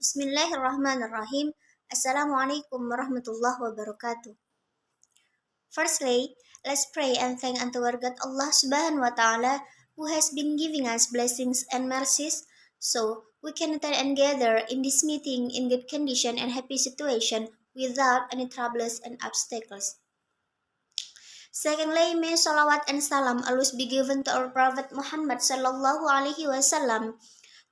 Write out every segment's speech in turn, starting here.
Bismillahirrahmanirrahim. Assalamualaikum warahmatullahi wabarakatuh. Firstly, let's pray and thank unto our God Allah Subhanahu wa Ta'ala who has been giving us blessings and mercies so we can attend and gather in this meeting in good condition and happy situation without any troubles and obstacles. Secondly, may salawat and salam always be given to our Prophet Muhammad sallallahu alaihi wasallam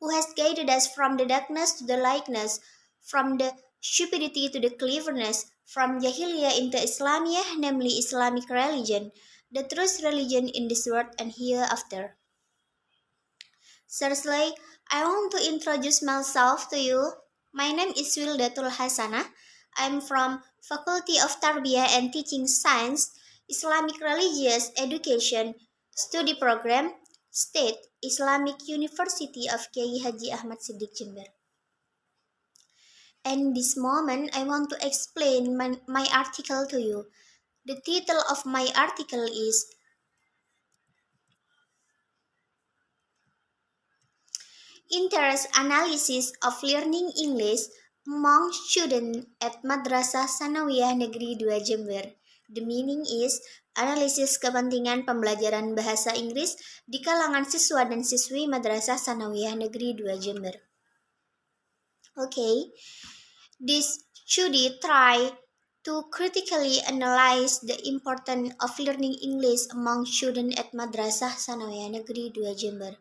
who has guided us from the darkness to the lightness, from the stupidity to the cleverness, from Jahiliyah into Islamiyah, namely Islamic religion, the truest religion in this world and hereafter. Thirdly, I want to introduce myself to you. My name is Wildatul Hasanah. I'm from Faculty of Tarbiyah and Teaching Science, Islamic Religious Education Study Program, State Islamic University of Kiai Haji Ahmad Siddiq Jember. And this moment, I want to explain my article to you. The title of my article is Interest Analysis of Learning English Among Students at Madrasah Sanawiyah Negeri 2 Jember. The meaning is analisis kepentingan pembelajaran bahasa Inggris di kalangan siswa dan siswi Madrasah Sanawiyah Negeri 2 Jember. Okay, this study try to critically analyze the importance of learning English among students at Madrasah Sanawiyah Negeri 2 Jember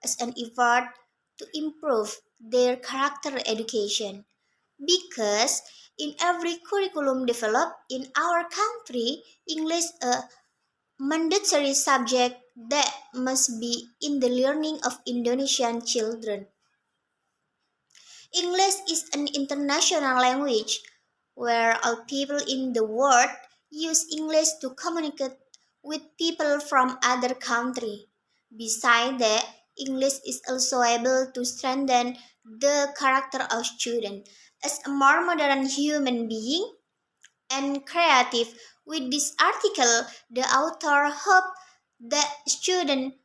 as an effort to improve their character education. Because in every curriculum developed in our country, English is a mandatory subject that must be in the learning of Indonesian children. English is an international language where all people in the world use English to communicate with people from other countries. Besides that, English is also able to strengthen the character of students as a more modern human being and creative. With this article, the author hopes that students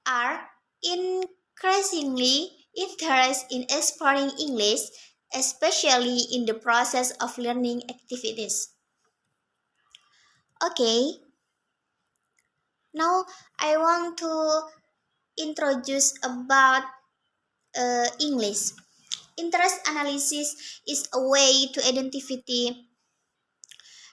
are increasingly interested in exploring English, especially in the process of learning activities. Okay, now I want to introduce about English. Interest analysis is a way to identify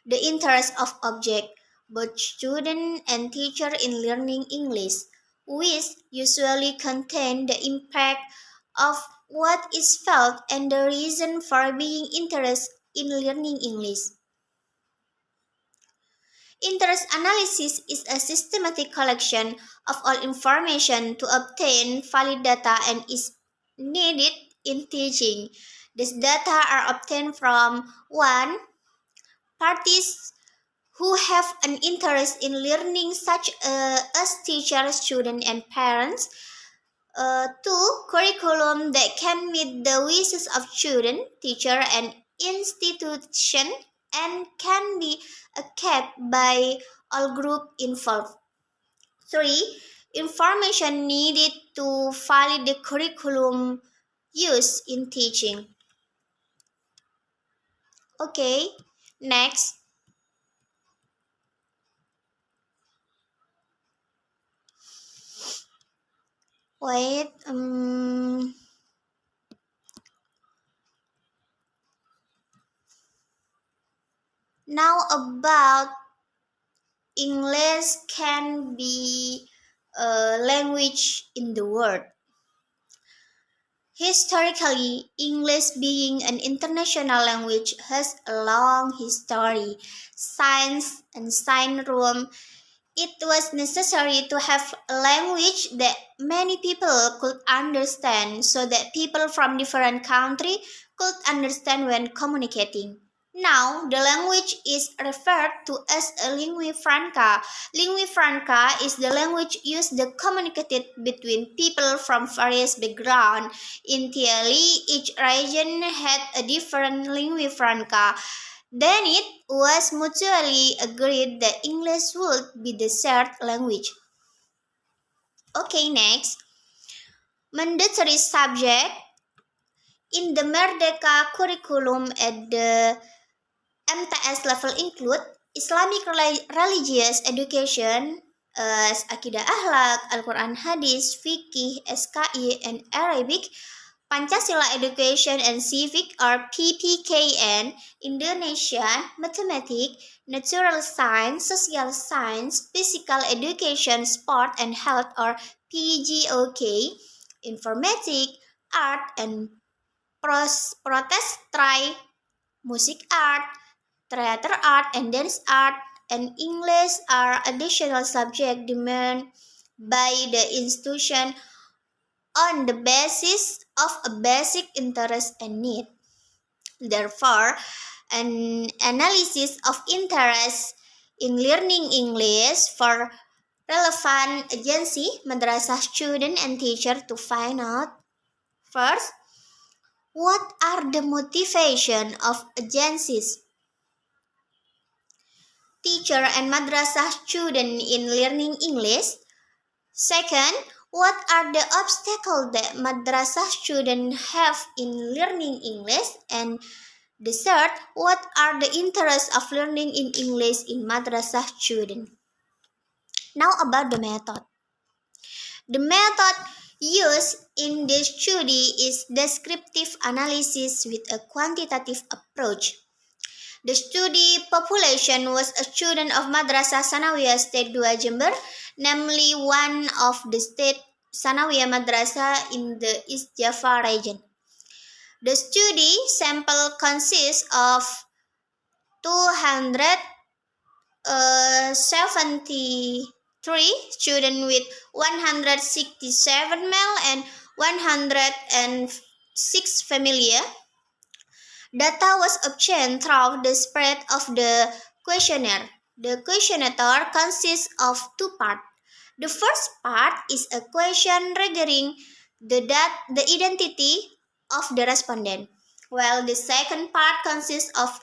the interest of object, both student and teacher in learning English, which usually contain the impact of what is felt and the reason for being interested in learning English. Interest analysis is a systematic collection of all information to obtain valid data and is needed in teaching. These data are obtained from 1. Parties who have an interest in learning such as teachers, students, and parents. 2. Curriculum that can meet the wishes of student, teacher, and institution and can be kept by all group involved. 3. Information needed to validate the curriculum used in teaching. Okay, next. Wait, now about English can be a language in the world. Historically, English being an international language has a long history. Science and science room, it was necessary to have a language that many people could understand so that people from different countries could understand when communicating. Now, the language is referred to as a lingua franca. Lingua franca is the language used to communicate between people from various backgrounds. In theory, each region had a different lingua franca. Then it was mutually agreed that English would be the shared language. Okay, next. Mandatory subject. in the Merdeka curriculum at the MTS level include Islamic religious education as Akidah Akhlak, Al-Quran Hadis, Fikih, SKI, and Arabic, Pancasila Education and Civic or PPKN, Indonesian, Mathematics, Natural Science, Social Science, Physical Education, Sport and Health or PGOK, Informatics, Art and Protest, Music Art, Theater Art and Dance Art, and English are additional subjects demanded by the institution on the basis of a basic interest and need. Therefore, an analysis of interest in learning English for relevant agency, madrasah student and teacher to find out first, what are the motivation of agencies, teacher and madrasah student in learning English? Second, what are the obstacles that madrasah students have in learning English? And the third, what are the interests of learning in English in madrasah students? Now about the method. The method used in this study is descriptive analysis with a quantitative approach. The study population was a student of Madrasah Sanawiyah State 2 Jember, namely one of the state Sanawiyah Madrasah in the East Java region. The study sample consists of 273 students with 167 male and 106 female. Data was obtained through the spread of the questionnaire. The questionnaire consists of two parts. The first part is a question regarding the identity of the respondent, while the second part consists of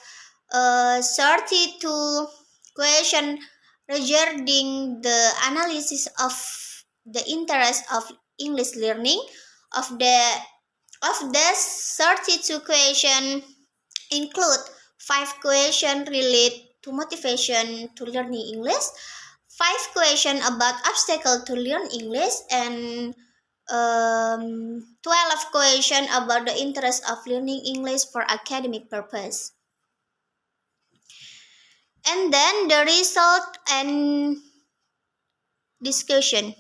32 questions regarding the analysis of the interest of English learning. Of the 32 questions include 5 questions related to motivation to learning English, 5 questions about obstacles to learn English, and 12 questions about the interest of learning English for academic purpose. And then the result and discussion.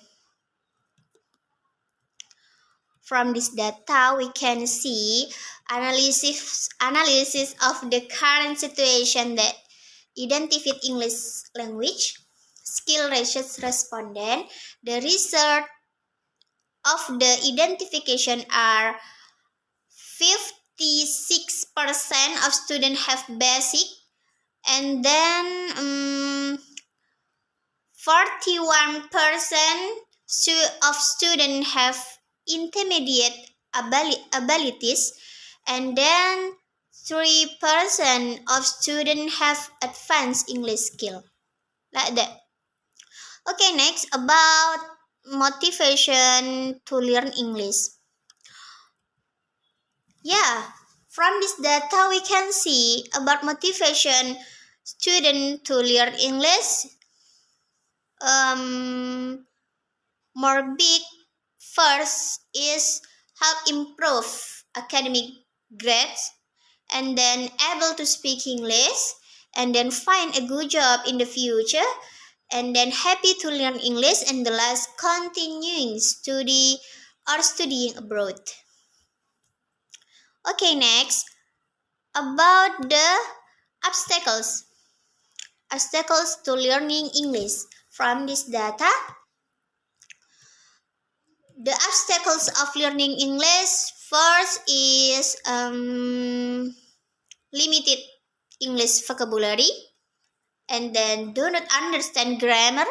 From this data, we can see analysis of the current situation that identified English language, skill research respondent. The result of the identification are 56% of students have basic, and then 41% of students have intermediate abilities, and then 3% of students have advanced English skill. Like that. Okay, next about motivation to learn English. Yeah, from this data we can see about motivation student to learn English. More big first is help improve academic grades, and then able to speak English, and then find a good job in the future, and then happy to learn English, and the last continuing study or studying abroad. Okay, next about the obstacles to learning English. From this data, the obstacles of learning English first is limited English vocabulary, and then do not understand grammar,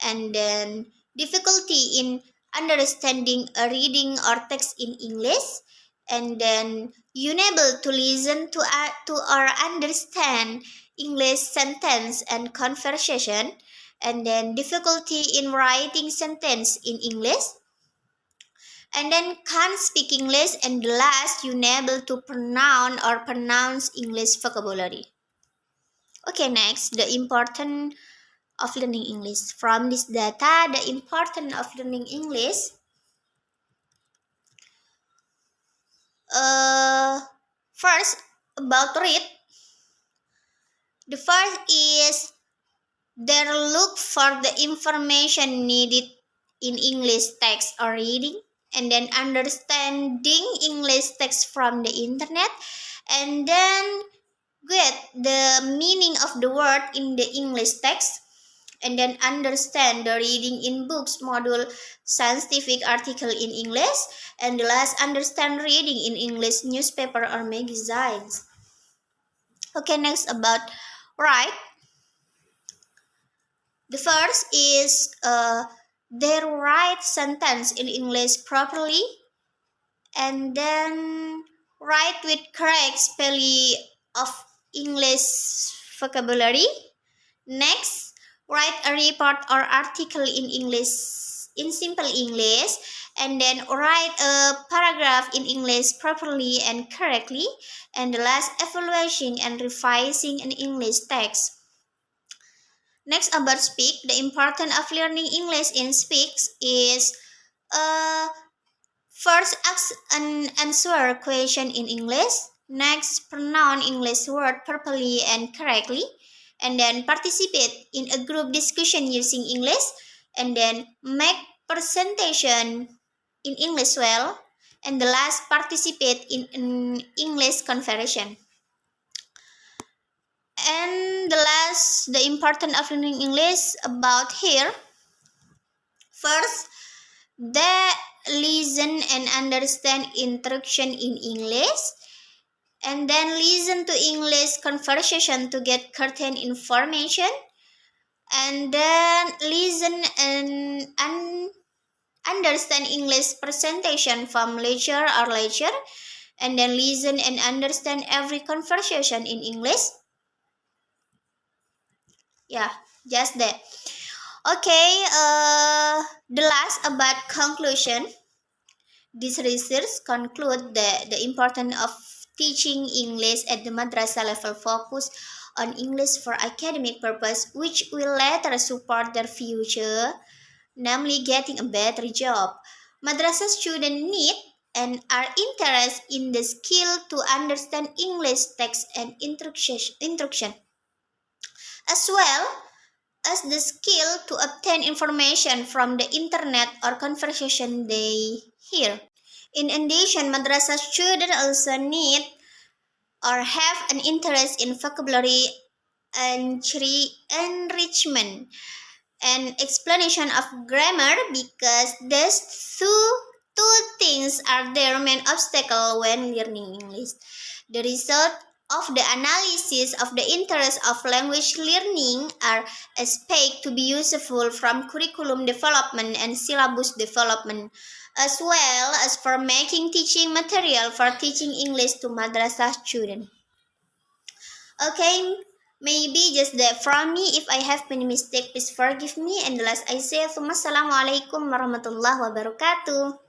and then difficulty in understanding a reading or text in English, and then unable to listen to or understand English sentence and conversation, and then difficulty in writing sentence in English. and then can't speak English, and the last, unable to pronounce English vocabulary. Okay, next, the importance of learning English. From this data, the importance of learning English. First, about read. The first is they look for the information needed in English text or reading, and then understanding English text from the internet, and then get the meaning of the word in the English text, and then understand the reading in books, module, scientific article in English, and the last, understand reading in English newspaper or magazines. Okay, next about write. The first is they write sentence in English properly, and then write with correct spelling of English vocabulary. Next, write a report or article in English, in simple English, and then write a paragraph in English properly and correctly, and the last, evaluation and revising an English text. Next, about speak. The importance of learning English in speaks is uh, first, ask and answer question in English. Next, pronounce English word properly and correctly, and then participate in a group discussion using English, and then make presentation in English well, and the last, participate in an English conversation. And the last, the importance of learning English about here. First, they listen and understand instruction in English, and then listen to English conversation to get current information, and then listen and understand English presentation from lecture or lecture, and then listen and understand every conversation in English. Yeah, just that. Okay, the last about conclusion. This research conclude that the importance of teaching English at the madrasah level focus on English for academic purpose, which will later support their future, namely getting a better job. Madrasah students need and are interested in the skill to understand English text and instruction, as well as the skill to obtain information from the internet or conversation they hear. In addition, madrasah students also need or have an interest in vocabulary enrichment and explanation of grammar, because these two things are their main obstacle when learning English. The result of the analysis of the interest of language learning are expected to be useful from curriculum development and syllabus development, as well as for making teaching material for teaching English to madrasah students. Okay, maybe just that from me. If I have many mistake, please forgive me. And the last I say, Assalamualaikum warahmatullahi wabarakatuh.